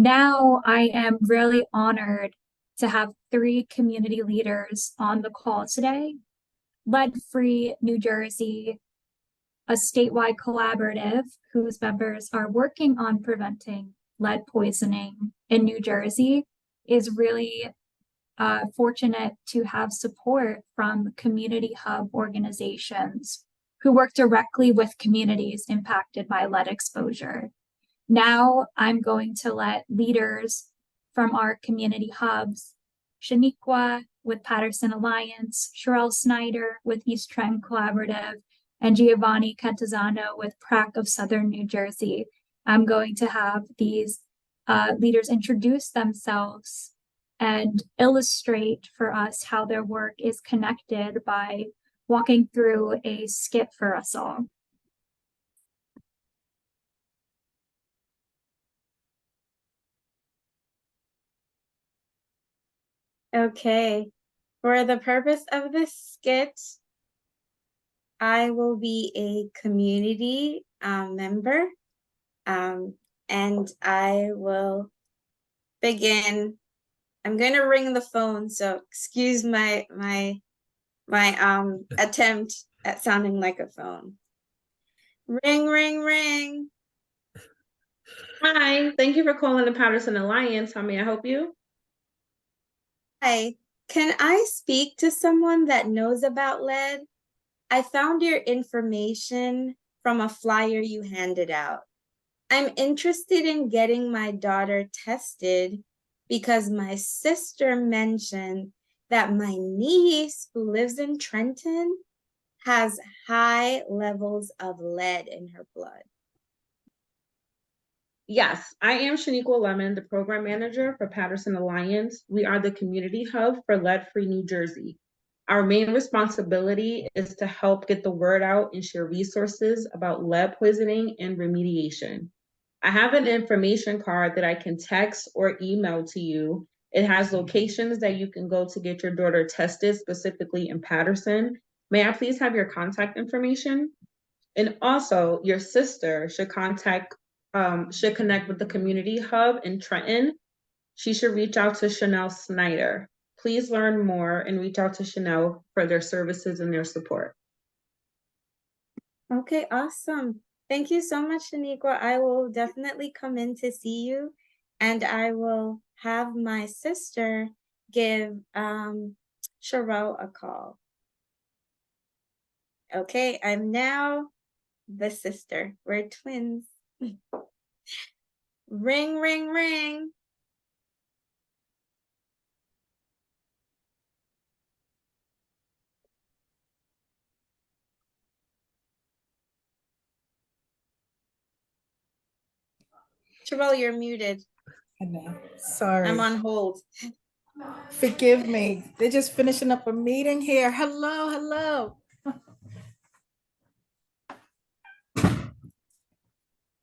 Now I am really honored to have three community leaders on the call today. Lead-Free New Jersey, a statewide collaborative whose members are working on preventing lead poisoning in New Jersey, is really fortunate to have support from community hub organizations who work directly with communities impacted by lead exposure. Now I'm going to let leaders from our community hubs, Shanikwa with Paterson Alliance, Shereyl Snider with East Trenton Collaborative, and Geovanni Cantizano with P.R.A.C of Southern New Jersey. I'm going to have these leaders introduce themselves and illustrate for us how their work is connected by walking through a skit for us all. Okay, for the purpose of this skit, I will be a community member, and I will begin. I'm going to ring the phone, so excuse my attempt at sounding like a phone. Ring, ring, ring. Hi, thank you for calling the Paterson Alliance. How may I help you? Hi, can I speak to someone that knows about lead? I found your information from a flyer you handed out. I'm interested in getting my daughter tested because my sister mentioned that my niece, who lives in Trenton, has high levels of lead in her blood. Yes, I am Shanikwa Lemon, the program manager for Paterson Alliance. We are the community hub for Lead-Free New Jersey. Our main responsibility is to help get the word out and share resources about lead poisoning and remediation. I have an information card that I can text or email to you. It has locations that you can go to get your daughter tested, specifically in Paterson. May I please have your contact information? And also, your sister should connect with the community hub in Trenton. She should reach out to Shereyl Snider. Please learn more and reach out to Shereyl for their services and their support. Okay, awesome. Thank you so much, Shanikwa. I will definitely come in to see you, and I will have my sister give Shereyl a call. Okay, I'm now the sister. We're twins. Ring, ring, ring. Shereyl, you're muted. I know. Sorry. I'm on hold. Forgive me. They're just finishing up a meeting here. Hello, hello.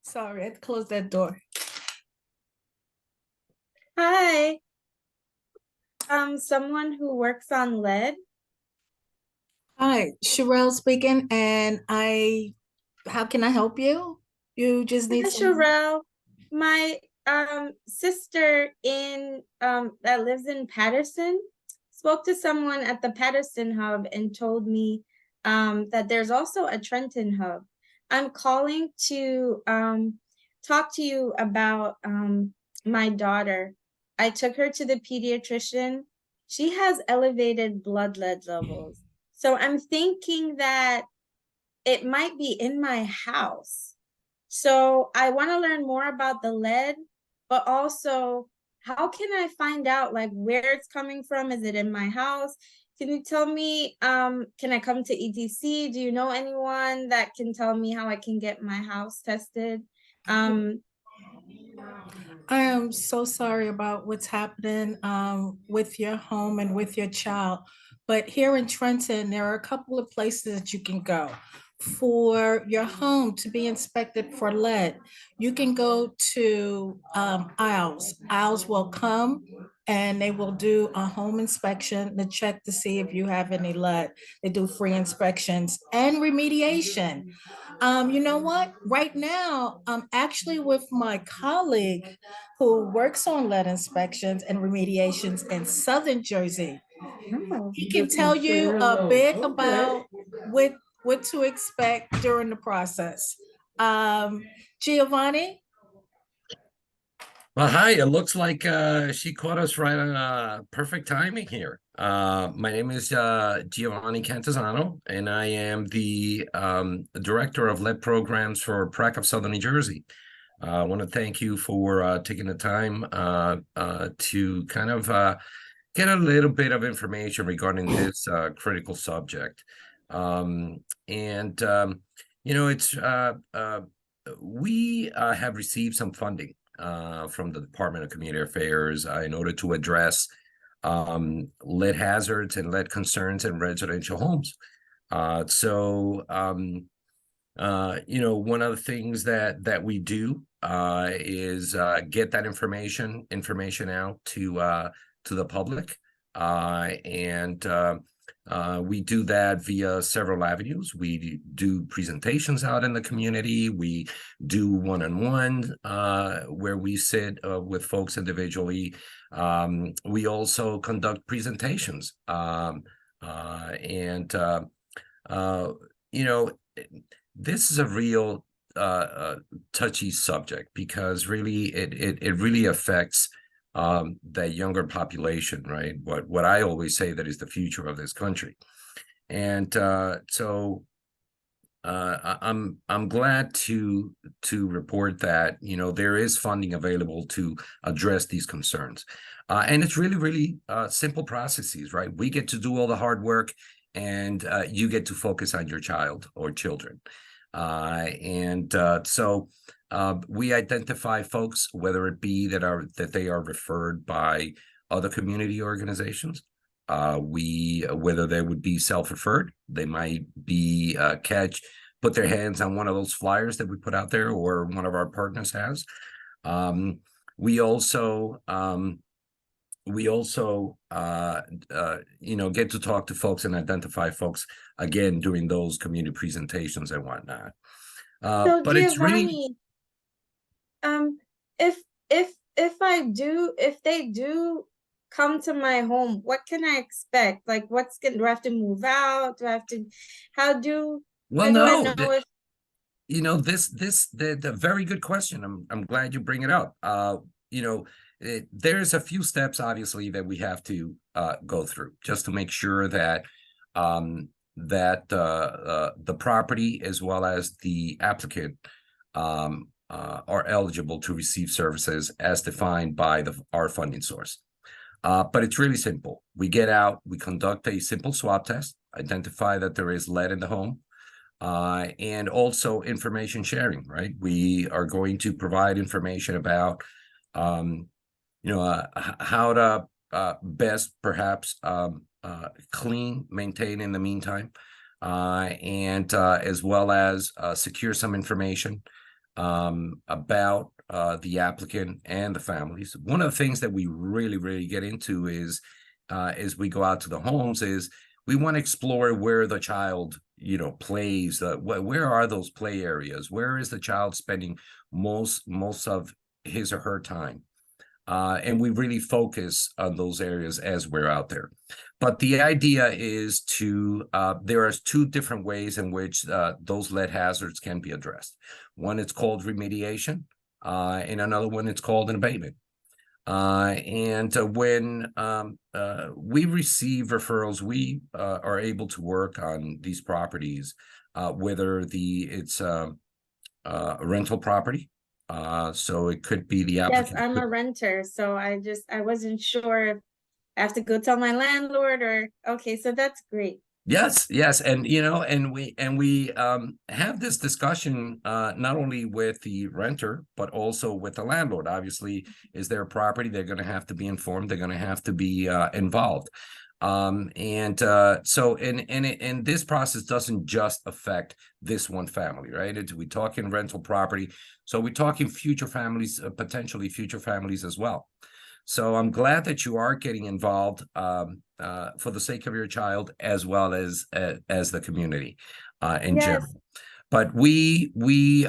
Sorry, I had to close that door. Hi. Someone who works on lead. Hi, Shereyl speaking, and how can I help you? You just need Hi, some. Shereyl. My sister in that lives in Paterson spoke to someone at the Paterson hub and told me that there's also a Trenton hub. I'm calling to talk to you about my daughter. I took her to the pediatrician. She has elevated blood lead levels. So I'm thinking that it might be in my house. So I want to learn more about the lead, but also how can I find out like where it's coming from? Is it in my house? Can you tell me, can I come to ETC? Do you know anyone that can tell me how I can get my house tested? I am so sorry about what's happening with your home and with your child. But here in Trenton, there are a couple of places that you can go for your home to be inspected for lead. You can go to Isles. Isles will come and they will do a home inspection to check to see if you have any lead. They do free inspections and remediation. You know what? Right now, I'm actually with my colleague who works on lead inspections and remediations in Southern Jersey. Oh, He can tell you a bit about what what to expect during the process. Geovanni? Well, hi. It looks like she caught us right on perfect timing here. My name is Geovanni Cantizano, and I am the director of lead programs for P.R.A.C of Southern New Jersey. I want to thank you for taking the time to kind of get a little bit of information regarding this critical subject. And you know, it's we have received some funding from the Department of Community Affairs in order to address lead hazards and lead concerns in residential homes. You know, one of the things that we do is get that information out to the public, we do that via several avenues. We do presentations out in the community. We do one-on-one where we sit with folks individually. We also conduct presentations. You know, this is a real touchy subject because really it really affects the younger population, right? What I always say that is the future of this country. And I'm glad to report that, you know, there is funding available to address these concerns. And it's really simple processes, right? We get to do all the hard work, and you get to focus on your child or children. We identify folks, whether it be that they are referred by other community organizations, whether they would be self-referred, they might be put their hands on one of those flyers that we put out there, or one of our partners has. We also you know, get to talk to folks and identify folks, again, doing those community presentations and whatnot. So But it's really, if if they do come to my home, what can I expect? Like, do I have to move out? Do I have to, how do well, do I no, know if you know, the very good question. I'm glad you bring it up. You know, there's a few steps, obviously, that we have to go through just to make sure that the property as well as the applicant are eligible to receive services as defined by our funding source. But it's really simple. We get out, we conduct a simple swab test, identify that there is lead in the home, and also information sharing, right? We are going to provide information about, you know, how to best perhaps clean, maintain in the meantime, and as well as secure some information about the applicant and the families. One of the things that we really get into is, as we go out to the homes, is we want to explore where the child, you know, plays. Where are those play areas? Where is the child spending most of his or her time? And we really focus on those areas as we're out there. But the idea is to, there are two different ways in which those lead hazards can be addressed. One, it's called remediation, and another one, it's called an abatement. When we receive referrals, we are able to work on these properties, whether it's a rental property. So it could be the applicant. yes, I'm a renter, so I wasn't sure if I have to go tell my landlord, or okay, so that's great. Yes, and you know, and we have this discussion not only with the renter but also with the landlord. Obviously, is their property, they're going to have to be informed, they're going to have to be involved. So this process doesn't just affect this one family, right? We're talking rental property, so we're talking future families, potentially future families as well. So I'm glad that you are getting involved for the sake of your child as well as the community in Yes. general. But we do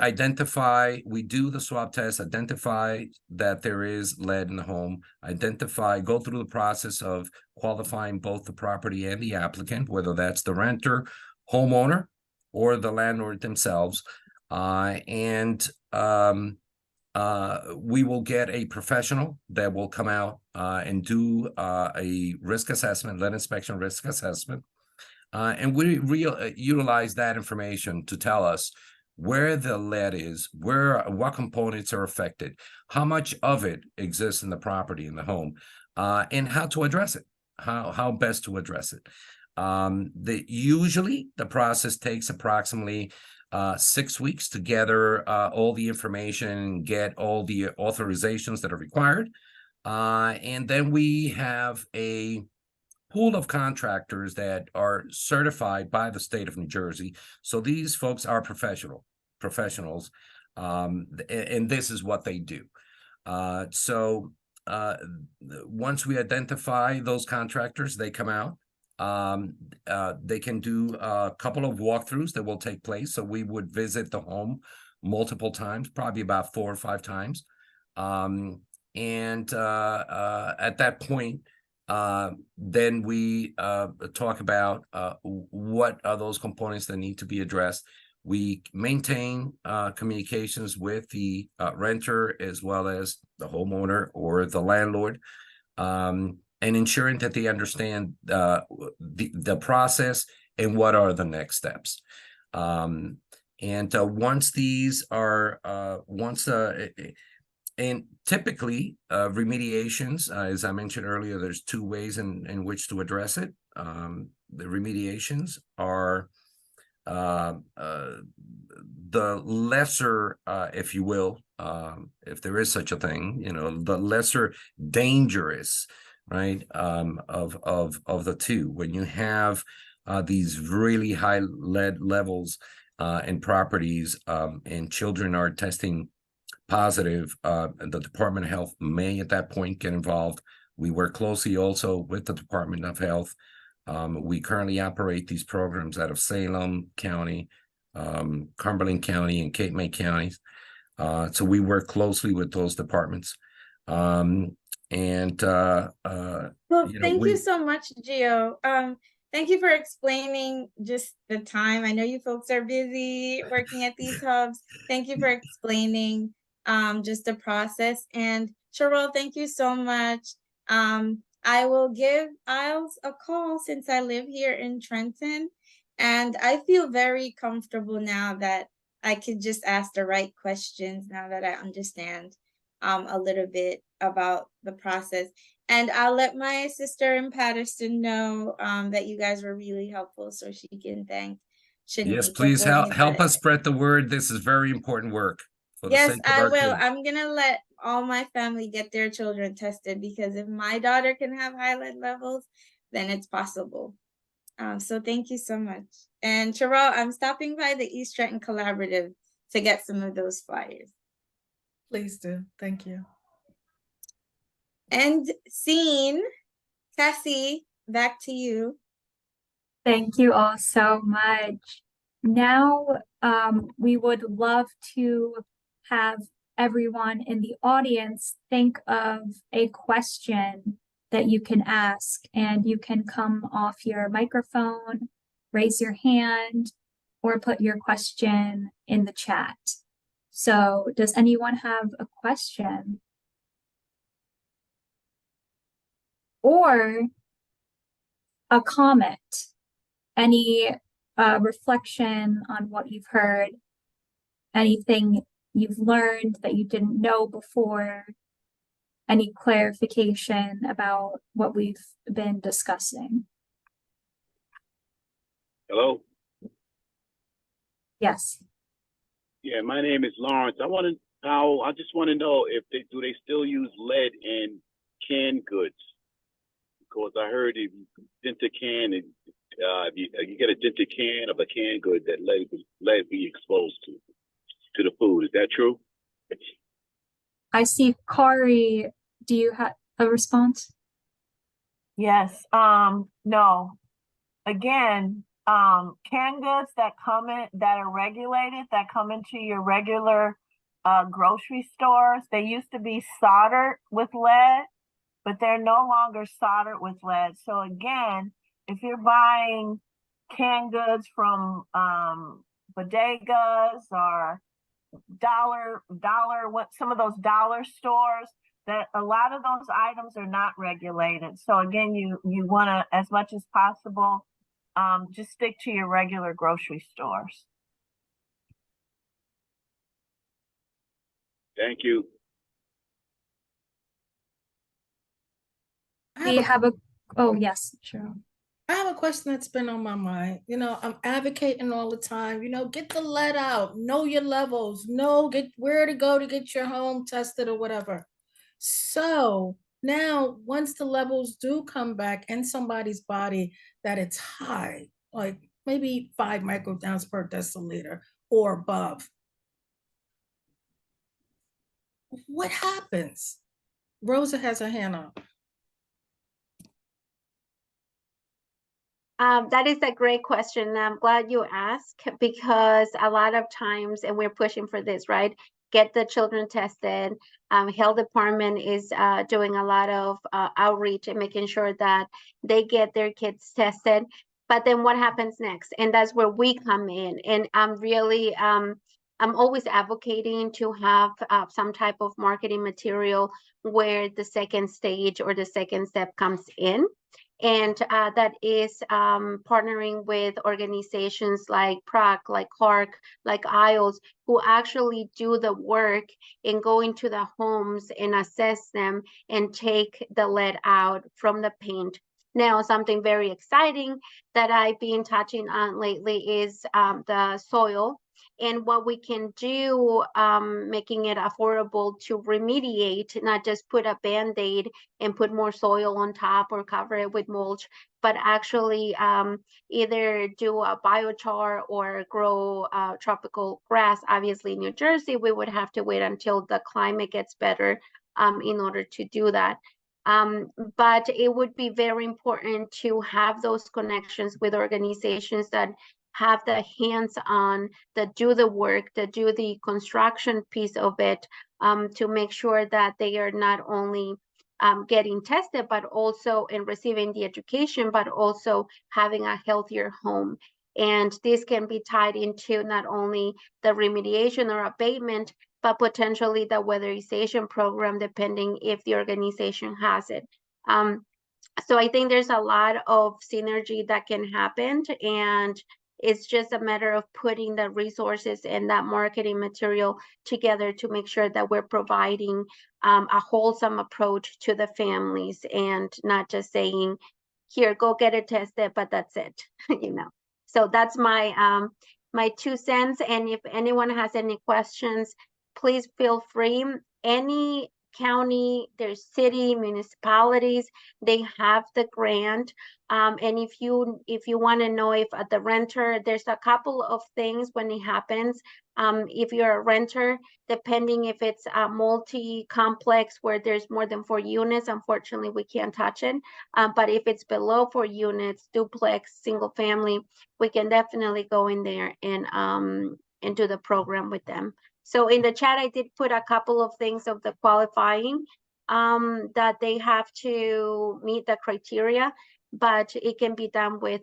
the swab test, identify that there is lead in the home, go through the process of qualifying both the property and the applicant, whether that's the renter, homeowner, or the landlord themselves. We will get a professional that will come out and do a risk assessment, lead inspection risk assessment. And we utilize that information to tell us where the lead is, what components are affected, how much of it exists in the property, in the home, and how to address it, how best to address it. Usually the process takes approximately 6 weeks to gather all the information, get all the authorizations that are required. And then we have a pool of contractors that are certified by the state of New Jersey. So these folks are professionals, and this is what they do. Once we identify those contractors, they come out. They can do a couple of walkthroughs that will take place. So we would visit the home multiple times, probably about 4 or 5 times. At that point, then we talk about what are those components that need to be addressed. We maintain communications with the renter as well as the homeowner or the landlord, and ensuring that they understand the process and what are the next steps. Once these are and typically, remediations, as I mentioned earlier, there's 2 ways in which to address it. The remediations are the lesser, if you will, if there is such a thing, the lesser dangerous, right, of the 2. When you have these really high lead levels in properties, and children are testing positive, the Department of Health may at that point get involved. We work closely also with the Department of Health. We currently operate these programs out of Salem County, Cumberland County, and Cape May counties. So we work closely with those departments. Well, thank you so much, Gio. Thank you for explaining just the time. I know you folks are busy working at these hubs. Thank you for explaining just the process. And Shereyl, thank you so much. I will give Isles a call since I live here in Trenton, and I feel very comfortable now that I could just ask the right questions now that I understand a little bit about the process. And I'll let my sister in Paterson know that you guys were really helpful, so she can thank Shanikwa. Yes, please help us spread the word. This is very important work. Yes, I will. I'm gonna let all my family get their children tested, because if my daughter can have high lead levels, then it's possible. So thank you so much. And Shereyl, I'm stopping by the East Trenton Collaborative to get some of those flyers. Please do. Thank you. And scene, Cassie, back to you. Thank you all so much. Now, we would love to have everyone in the audience think of a question that you can ask, and you can come off your microphone, raise your hand, or put your question in the chat. So does anyone have a question? Or a comment? Any reflection on what you've heard? Anything you've learned that you didn't know before? Any clarification about what we've been discussing? Hello? Yes. Yeah, my name is Lawrence. I just want to know if they still use lead in canned goods? Because I heard if you dent a can, and you get a dented can of a canned good, that lead be exposed to the food. Is that true? I see Kari, do you have a response? Yes. No. Again, canned goods that come in, that are regulated, that come into your regular grocery stores. They used to be soldered with lead, but they're no longer soldered with lead. So again, if you're buying canned goods from bodegas or some of those dollar stores, that a lot of those items are not regulated. So again, you want to, as much as possible, just stick to your regular grocery stores. Thank you. We have a, oh, yes, sure. I have a question that's been on my mind. You know, I'm advocating all the time, you know, get the lead out, know your levels, get where to go to get your home tested or whatever. So now, once the levels do come back in somebody's body that it's high, like maybe 5 micrograms per deciliter or above, what happens? Rosa has her hand up. That is a great question. I'm glad you asked, because a lot of times, and we're pushing for this, right? Get the children tested. Health department is doing a lot of outreach and making sure that they get their kids tested. But then what happens next? And that's where we come in. And I'm always advocating to have some type of marketing material where the second stage or the second step comes in. And that is partnering with organizations like P.R.A.C, like C.A.R.C, like IOS, who actually do the work and go into the homes and assess them and take the lead out from the paint. Now, something very exciting that I've been touching on lately is the soil. And what we can do, making it affordable to remediate, not just put a Band-Aid and put more soil on top or cover it with mulch, but actually either do a biochar or grow tropical grass. Obviously, in New Jersey, we would have to wait until the climate gets better in order to do that. But it would be very important to have those connections with organizations that have the hands-on, that do the work, that do the construction piece of it, to make sure that they are not only getting tested, but also in receiving the education, but also having a healthier home. And this can be tied into not only the remediation or abatement, but potentially the weatherization program, depending if the organization has it. So I think there's a lot of synergy that can happen, and it's just a matter of putting the resources and that marketing material together to make sure that we're providing a wholesome approach to the families, and not just saying, here, go get it tested, but that's it, you know. So that's my my 2 cents. And if anyone has any questions, please feel free. Any county, there's city, municipalities, they have the grant. And if you want to know if at the renter, there's a couple of things when it happens. If you're a renter, depending if it's a multi-complex where there's more than 4 units, unfortunately, we can't touch it. But if it's below 4 units, duplex, single family, we can definitely go in there and do the program with them. So in the chat, I did put a couple of things of the qualifying that they have to meet the criteria, but it can be done with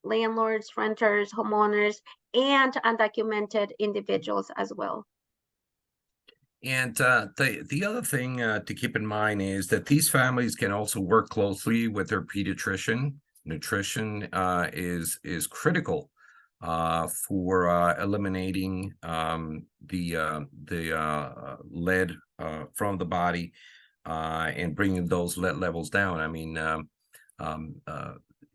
landlords, renters, homeowners, and undocumented individuals as well. And the other thing to keep in mind is that these families can also work closely with their pediatrician. Nutrition is critical for eliminating the lead from the body and bringing those lead levels down. I mean,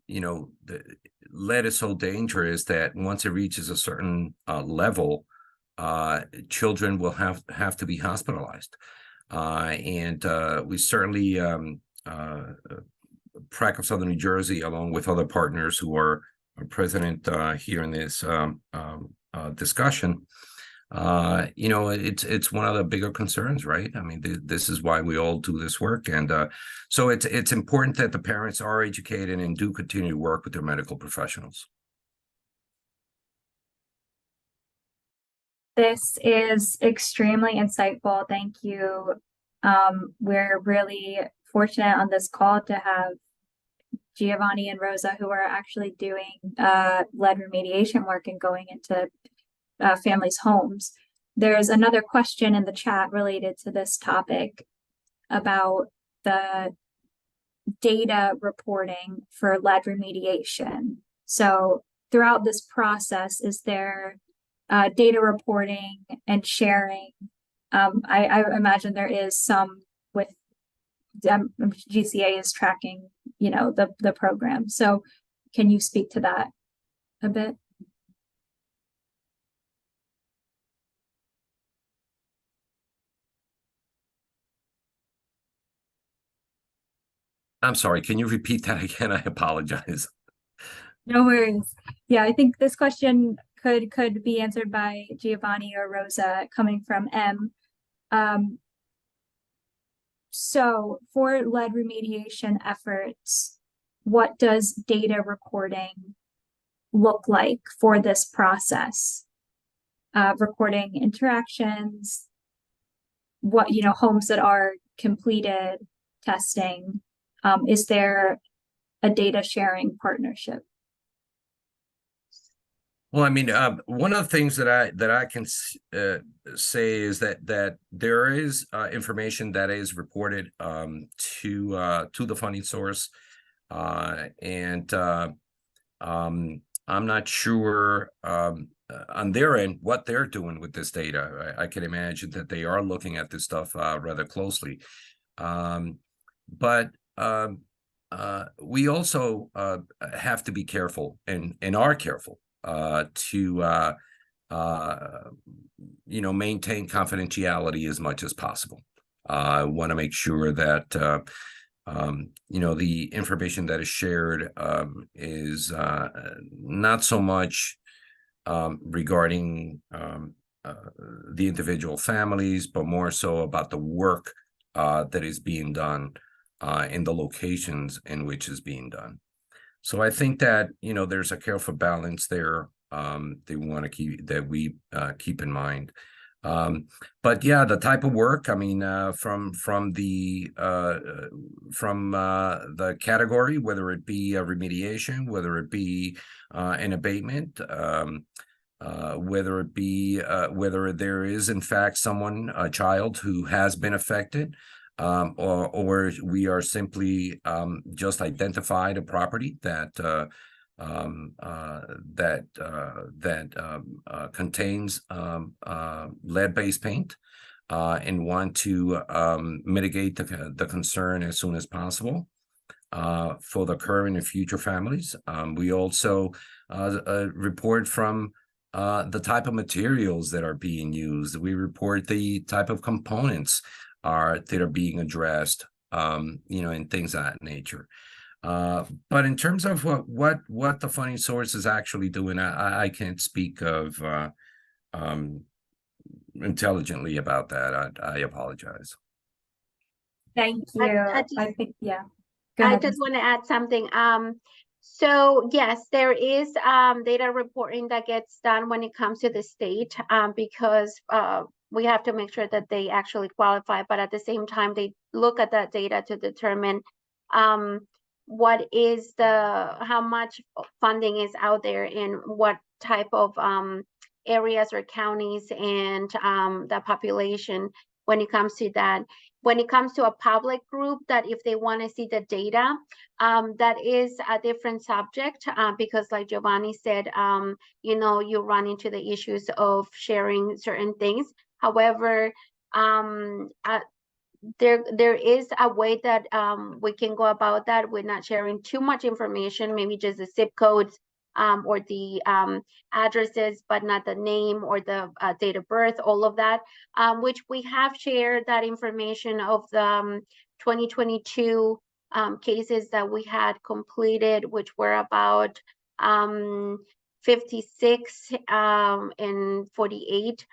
you know, the lead is so dangerous that once it reaches a certain level, children will have to be hospitalized. And we certainly, P.R.A.C of Southern New Jersey, along with other partners who are present here in this discussion, you know, it's one of the bigger concerns, right? I mean, this is why we all do this work. And so it's important that the parents are educated and do continue to work with their medical professionals. This is extremely insightful. Thank you. We're really fortunate on this call to have Geovanni and Rosa, who are actually doing lead remediation work and going into families' homes. There's another question in the chat related to this topic about the data reporting for lead remediation. So throughout this process, is there data reporting and sharing? I imagine there is some with GCA is tracking, you know, the program. So can you speak to that a bit? I'm sorry, can you repeat that again? I apologize. No worries. Yeah, I think this question could be answered by Geovanni or Rosa coming from M. So for lead remediation efforts, what does data recording look like for this process? Recording interactions, what, you know, homes that are completed testing. Is there a data sharing partnership? Well, I mean, one of the things that I can say is that there is information that is reported to the funding source, and I'm not sure on their end what they're doing with this data. I can imagine that they are looking at this stuff rather closely, but we also have to be careful and are careful to you know, maintain confidentiality as much as possible. I want to make sure that you know, the information that is shared is not so much regarding the individual families, but more so about the work that is being done in the locations in which is being done. So I think that, you know, there's a careful balance there they want to keep, that we keep in mind. But yeah, the type of work, I mean, from the category, whether it be a remediation, whether it be an abatement, whether it be whether there is in fact someone, a child who has been affected, or we are simply just identified a property that contains lead-based paint, and want to mitigate the concern as soon as possible for the current and future families. We also report from the type of materials that are being used. We report the type of components that are being addressed, you know, and things of that nature. But in terms of what the funding source is actually doing, I can't speak of intelligently about that. I apologize. Thank you. I think, yeah. Go I ahead. just want to add something. So yes, there is data reporting that gets done when it comes to the state, because we have to make sure that they actually qualify, but at the same time, they look at that data to determine what is how much funding is out there and what type of areas or counties and the population when it comes to that. When it comes to a public group, that if they want to see the data, that is a different subject, because like Geovanni said, you know, you run into the issues of sharing certain things. However, there is a way that we can go about that. We're not sharing too much information, maybe just the zip codes or the addresses, but not the name or the date of birth, all of that, which we have shared that information of the 2022 cases that we had completed, which were about 56 and 48.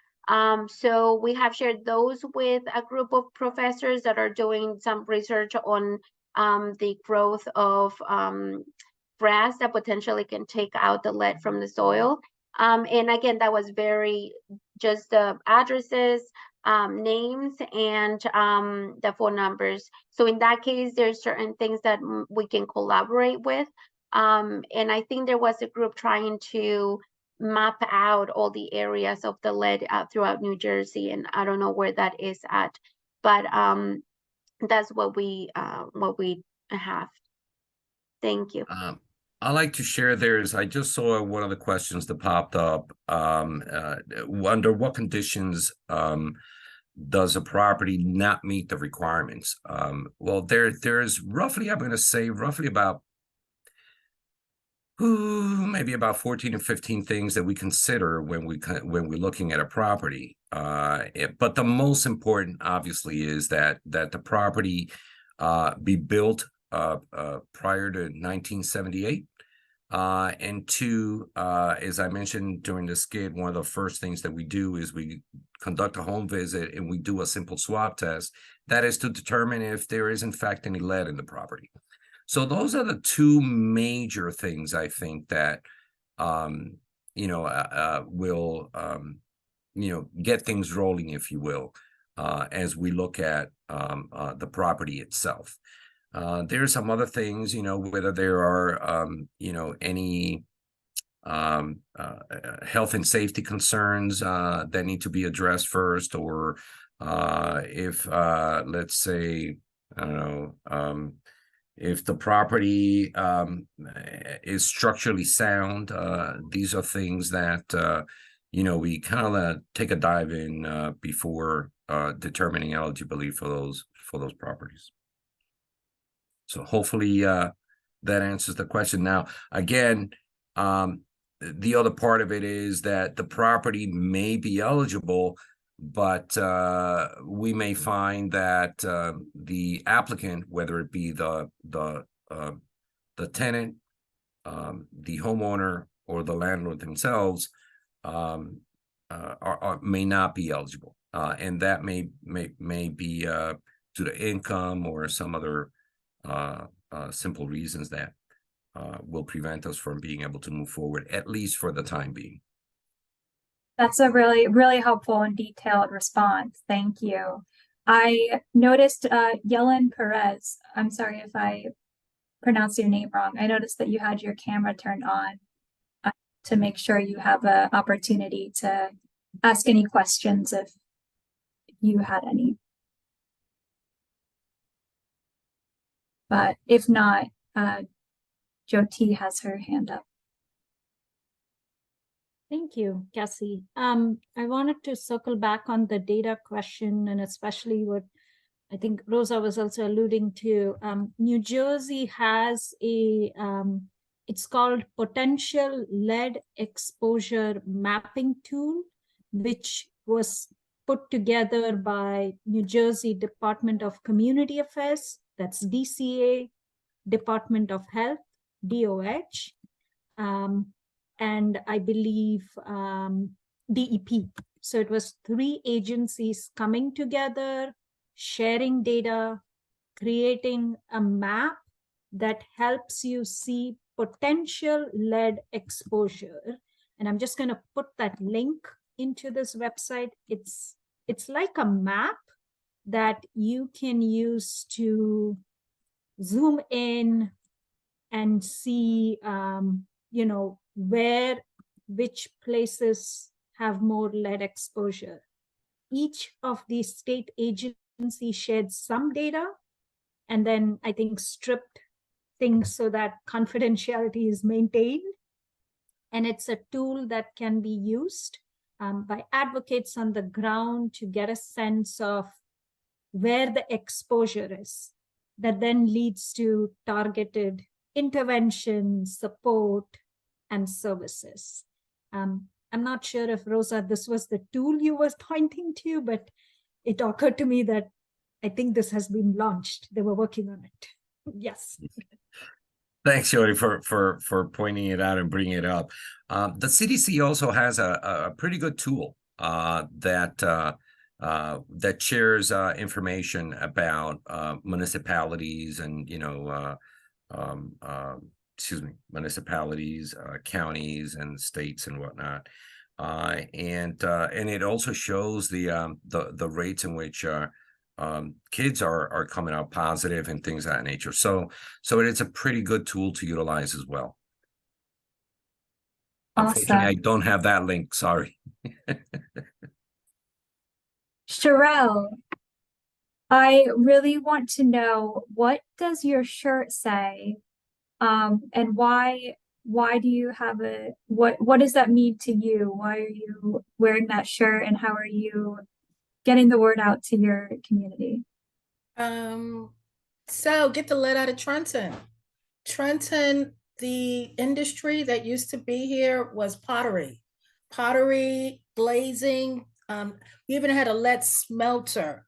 So we have shared those with a group of professors that are doing some research on the growth of grass that potentially can take out the lead from the soil. And again, that was very just the addresses, names, and the phone numbers. So in that case, there's certain things that we can collaborate with. And I think there was a group trying to map out all the areas of the lead throughout New Jersey, and I don't know where that is at, but that's what we have. Thank you. I like to share theirs. I just saw one of the questions that popped up. Under what conditions does a property not meet the requirements? Well, there's roughly, I'm going to say roughly about maybe about 14 or 15 things that we consider when we're looking at a property. But the most important, obviously, is that the property be built prior to 1978. And two, as I mentioned during the skit, one of the first things that we do is we conduct a home visit and we do a simple swab test. That is to determine if there is in fact any lead in the property. So those are the two major things I think that will get things rolling, if you will, as we look at the property itself. There's some other things, whether there are, any health and safety concerns that need to be addressed first, or if, let's say, I don't know, if the property is structurally sound. These are things that, we kind of take a dive in before determining eligibility for those properties. So hopefully that answers the question. Now, again, the other part of it is that the property may be eligible, but we may find that the applicant, whether it be the tenant, the homeowner, or the landlord themselves, may not be eligible, and that may be due to income or some other simple reasons that will prevent us from being able to move forward, at least for the time being. That's a really, really helpful and detailed response. Thank you. I noticed Yellen Perez, I'm sorry if I pronounced your name wrong. I noticed that you had your camera turned on to make sure you have an opportunity to ask any questions if you had any. But if not, Jyoti has her hand up. Thank you, Cassie. I wanted to circle back on the data question, and especially what I think Rosa was also alluding to. New Jersey has a, it's called Potential Lead Exposure Mapping Tool, which was put together by New Jersey Department of Community Affairs, that's DCA, Department of Health, DOH, and I believe DEP. So it was 3 agencies coming together, sharing data, creating a map that helps you see potential lead exposure. And I'm just going to put that link into this website. It's like a map that you can use to zoom in and see, which places have more lead exposure. Each of these state agencies shared some data, and then I think stripped things so that confidentiality is maintained. And it's a tool that can be used by advocates on the ground to get a sense of where the exposure is. That then leads to targeted intervention, support, and services. I'm not sure if, Rosa, this was the tool you were pointing to, but it occurred to me that I think this has been launched. They were working on it. Yes. Thanks, Jody, for pointing it out and bringing it up. The CDC also has a pretty good tool that shares information about municipalities and municipalities, counties, and states and whatnot. And it also shows the rates in which kids are coming out positive and things of that nature. So it is a pretty good tool to utilize as well. Unfortunately, I Awesome. don't have that link. Sorry. Shereyl, I really want to know, what does your shirt say? And why do you have what does that mean to you? Why are you wearing that shirt, and how are you getting the word out to your community? So get the lead out of Trenton. Trenton, the industry that used to be here was pottery, glazing. We even had a lead smelter.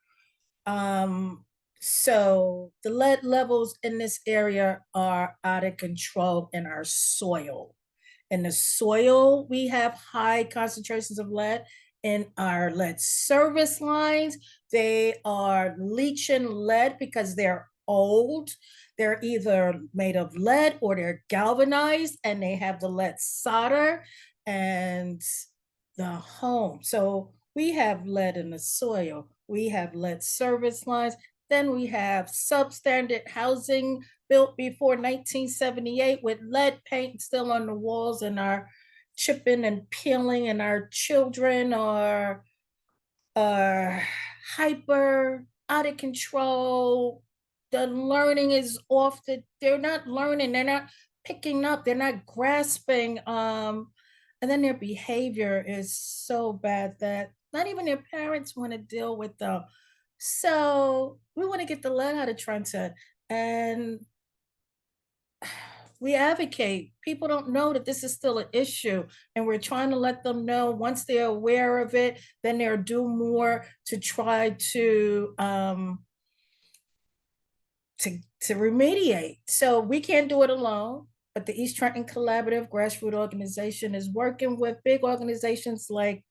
So the lead levels in this area are out of control in our soil. In the soil, we have high concentrations of lead. In our lead service lines, they are leaching lead because they're old. They're either made of lead or they're galvanized, and they have the lead solder and the home. So we have lead in the soil. We have lead service lines. Then we have substandard housing built before 1978 with lead paint still on the walls, and are chipping and peeling, and our children are hyper, out of control. The learning is off. They're not learning, they're not picking up, they're not grasping. And then their behavior is so bad that not even their parents want to deal with them. So we want to get the lead out of Trenton, and we advocate. People don't know that this is still an issue, and we're trying to let them know. Once they're aware of it, then they'll do more to try to remediate. So we can't do it alone, but the East Trenton Collaborative grassroots organization is working with big organizations like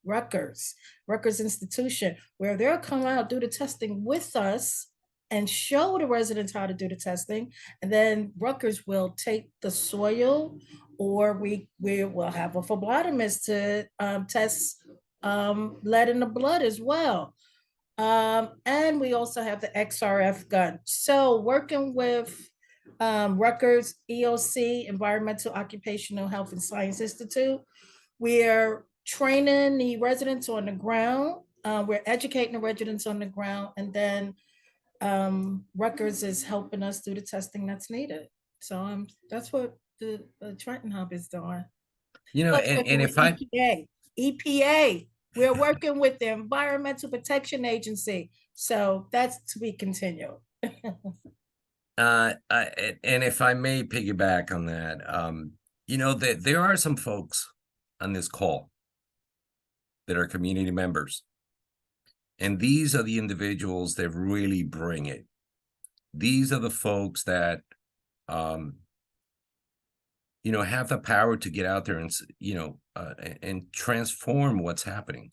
Rutgers Institution, where they'll come out, do the testing with us, and show the residents how to do the testing. And then Rutgers will take the soil, or we will have a phlebotomist to test lead in the blood as well. And we also have the XRF gun. So working with Rutgers EOC, Environmental Occupational Health and Science Institute, we're training the residents on the ground. We're educating the residents on the ground, and then Rutgers is helping us do the testing that's needed. So that's what the Trenton Hub is doing. You know, and if I EPA, we're working with the Environmental Protection Agency. So that's to be continued. and if I may piggyback on that, you know, that there are some folks on this call that are community members. And these are the individuals that really bring it. These are the folks that, you know, have the power to get out there and, you know, and transform what's happening,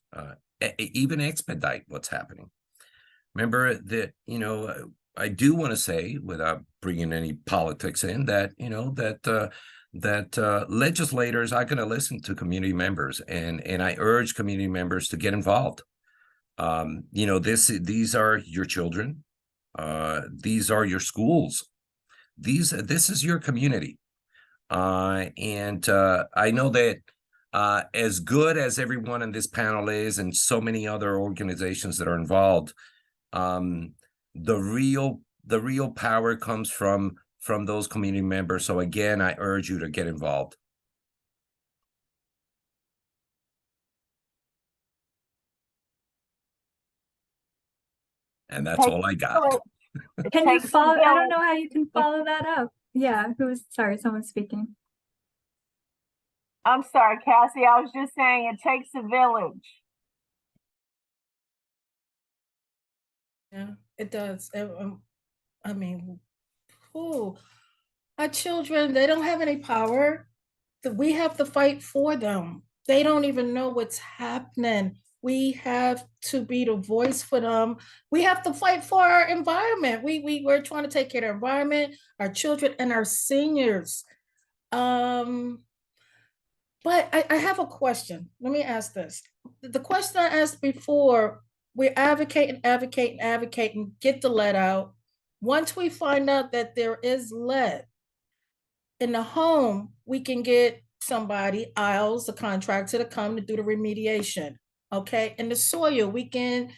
even expedite what's happening. Remember that, you know, I do want to say, without bringing any politics in, that, you know, that legislators are going to listen to community members, and I urge community members to get involved. You know, these are your children. These are your schools. This is your community. And I know that as good as everyone in this panel is, and so many other organizations that are involved, the real power comes from those community members. So again, I urge you to get involved. And that's all I got. Can you follow? I don't know how you can follow that up. Yeah, sorry, someone's speaking. I'm sorry, Cassie. I was just saying it takes a village. Yeah, it does. I mean, our children, they don't have any power. We have to fight for them. They don't even know what's happening. We have to be the voice for them. We have to fight for our environment. We're trying to take care of the environment, our children, and our seniors. But I have a question. Let me ask this. The question I asked before, we're advocating, get the lead out. Once we find out that there is lead in the home, we can get somebody, ILS, a contractor, to come to do the remediation. Okay, in the soil, we can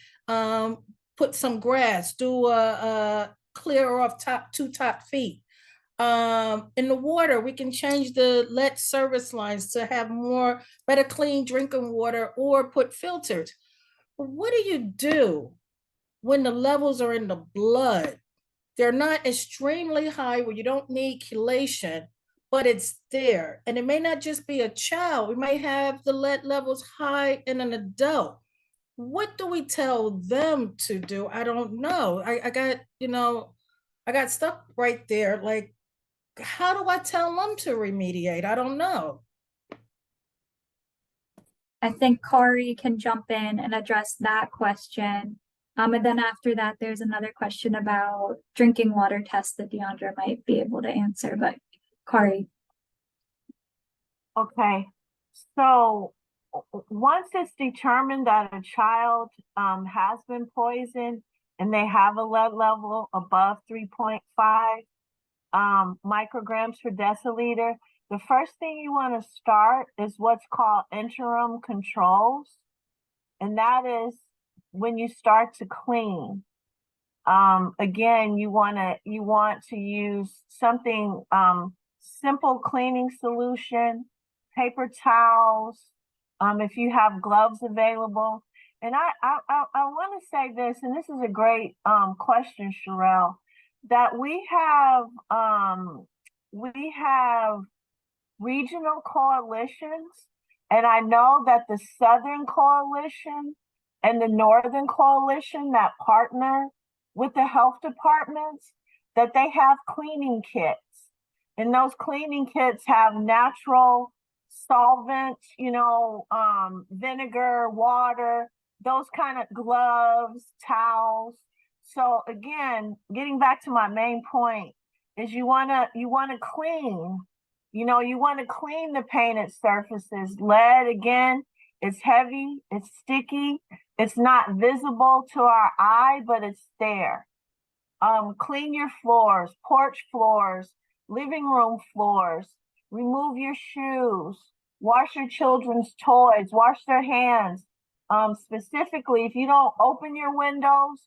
put some grass, do a clear off two top feet. In the water, we can change the lead service lines to have more better clean drinking water or put filters. But what do you do when the levels are in the blood? They're not extremely high where you don't need chelation, but it's there. And it may not just be a child. We may have the lead levels high in an adult. What do we tell them to do? I don't know. I got stuck right there. Like, how do I tell them to remediate? I don't know. I think Kari can jump in and address that question. And then after that, there's another question about drinking water tests that Deandra might be able to answer, but Kari. Okay, so once it's determined that a child has been poisoned and they have a lead level above 3.5 micrograms per deciliter, the first thing you want to start is what's called interim controls. And that is when you start to clean. Again, you want to use something, simple cleaning solution, paper towels, if you have gloves available. And I want to say this, and this is a great question, Shereyl, that we have regional coalitions, and I know that the Southern Coalition and the Northern Coalition that partner with the health departments, that they have cleaning kits. And those cleaning kits have natural solvents, vinegar, water, those kind of gloves, towels. So again, getting back to my main point is you want to clean. You want to clean the painted surfaces. Lead, again, it's heavy, it's sticky, it's not visible to our eye, but it's there. Clean your floors, porch floors, living room floors, remove your shoes, wash your children's toys, wash their hands. Specifically, if you don't open your windows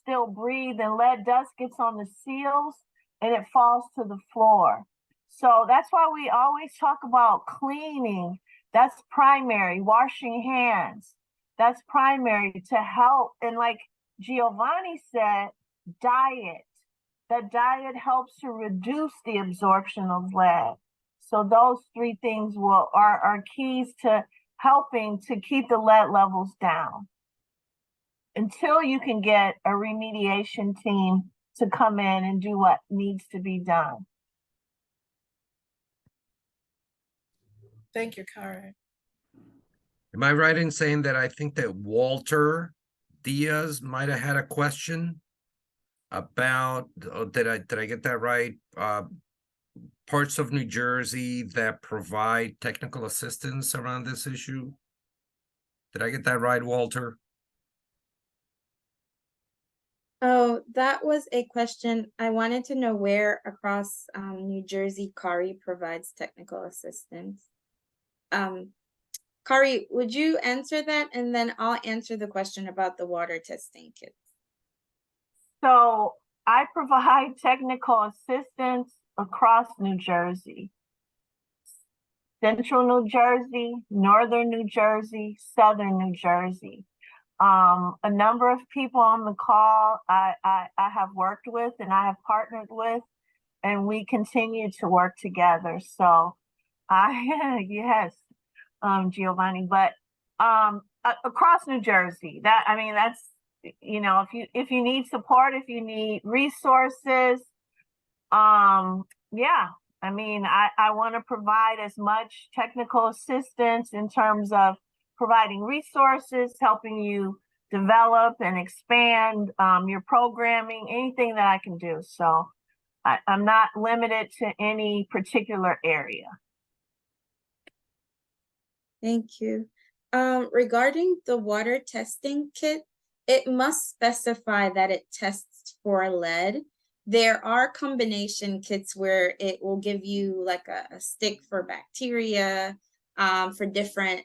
still breathe, and lead dust gets on the seals and it falls to the floor. So that's why we always talk about cleaning. That's primary. Washing hands, that's primary to help. And like Geovanni said, diet. That diet helps to reduce the absorption of lead. So those three things are keys to helping to keep the lead levels down until you can get a remediation team to come in and do what needs to be done. Thank you, Karen. Am I right in saying that I think that Walter Diaz might have had a question about, did I get that right? Parts of New Jersey that provide technical assistance around this issue? Did I get that right, Walter? Oh, that was a question. I wanted to know where across New Jersey Kari provides technical assistance. Kari, would you answer that? And then I'll answer the question about the water testing kits. So I provide technical assistance across New Jersey. Central New Jersey, Northern New Jersey, Southern New Jersey. A number of people on the call I have worked with and I have partnered with, and we continue to work together. So yes, Geovanni, but across New Jersey, that's, if you need support, if you need resources, yeah, I want to provide as much technical assistance in terms of providing resources, helping you develop and expand your programming, anything that I can do. So I'm not limited to any particular area. Thank you. Regarding the water testing kit, it must specify that it tests for lead. There are combination kits where it will give you like a stick for bacteria, for different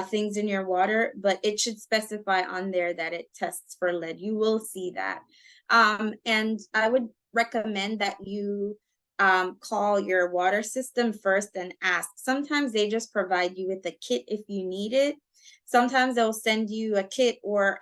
things in your water, but it should specify on there that it tests for lead. You will see that. And I would recommend that you call your water system first and ask. Sometimes they just provide you with a kit if you need it. Sometimes they'll send you a kit or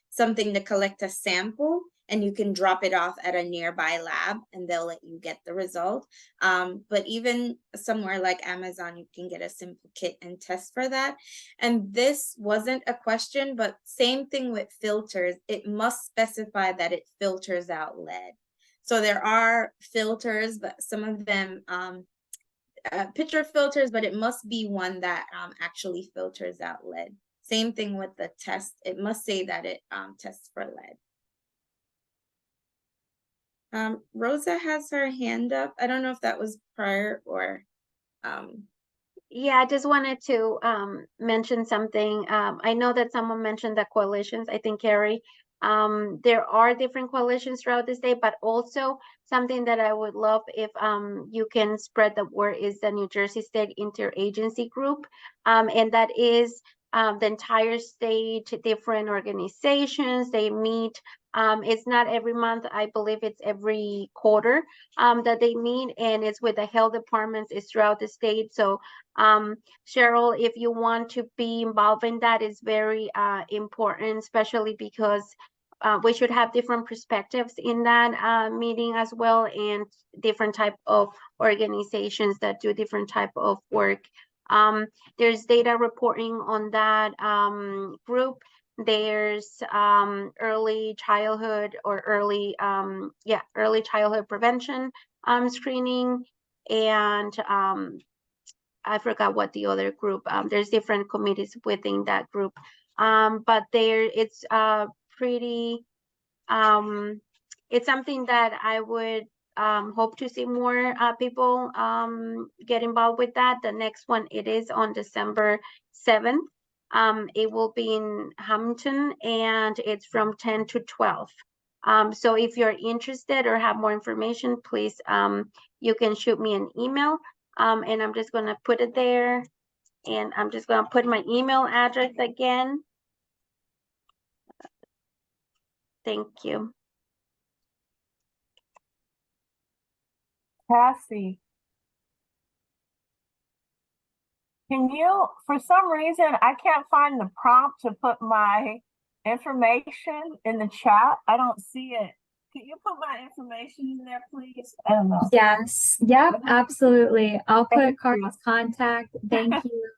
something to collect a sample, and you can drop it off at a nearby lab and they'll let you get the result. But even somewhere like Amazon, you can get a simple kit and test for that. And this wasn't a question, but same thing with filters. It must specify that it filters out lead. So there are filters, but some of them pitcher filters, but it must be one that actually filters out lead. Same thing with the test. It must say that it tests for lead. Rosa has her hand up. I don't know if that was prior or Yeah, I just wanted to mention something. I know that someone mentioned the coalitions, I think Carrie. There are different coalitions throughout the state, but also something that I would love if you can spread the word is the New Jersey State Interagency Group. And that is the entire state, different organizations, they meet. It's not every month, I believe it's every quarter that they meet, and it's with the health departments, it's throughout the state. So Shereyl, if you want to be involved in that, is very important, especially because we should have different perspectives in that meeting as well, and different type of organizations that do different type of work. There's data reporting on that group. There's early childhood or early childhood prevention screening, and I forgot what the other group, there's different committees within that group, but it's pretty it's something that I would hope to see more people get involved with that. The next one, it is on December 7th. It will be in Hamilton, and it's from 10 to 12. So if you're interested or have more information, please you can shoot me an email, and I'm just going to put it there, and I'm just going to put my email address again. Thank you. Cassie, can you, for some reason, I can't find the prompt to put my information in the chat. I don't see it. Can you put my information in there, please? I don't know. Yes. Yep. Absolutely. I'll put Thank Carly's you. contact. Thank you.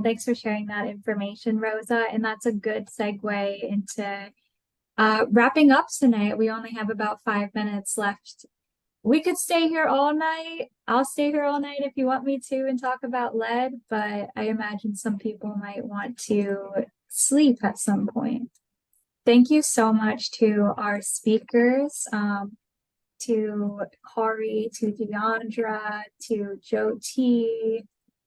Thanks for sharing that information, Rosa. And that's a good segue into wrapping up tonight. We only have about 5 minutes left. We could stay here all night. I'll stay here all night if you want me to and talk about lead, but I imagine some people might want to sleep at some point. Thank you so much to our speakers, to Kari, to Deandra, to Joe T,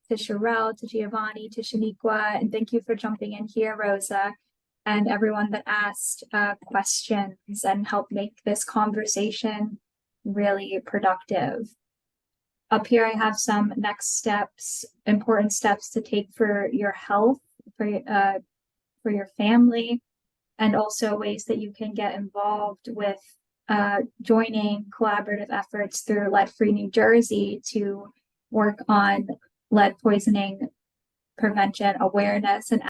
to Shereyl, to Geovanni, to Shanikwa, and thank you for jumping in here, Rosa, and everyone that asked questions and helped make this conversation really productive. Up here, I have some next steps, important steps to take for your health, for your family, and also ways that you can get involved with joining collaborative efforts through Lead Free New Jersey to work on lead poisoning prevention awareness and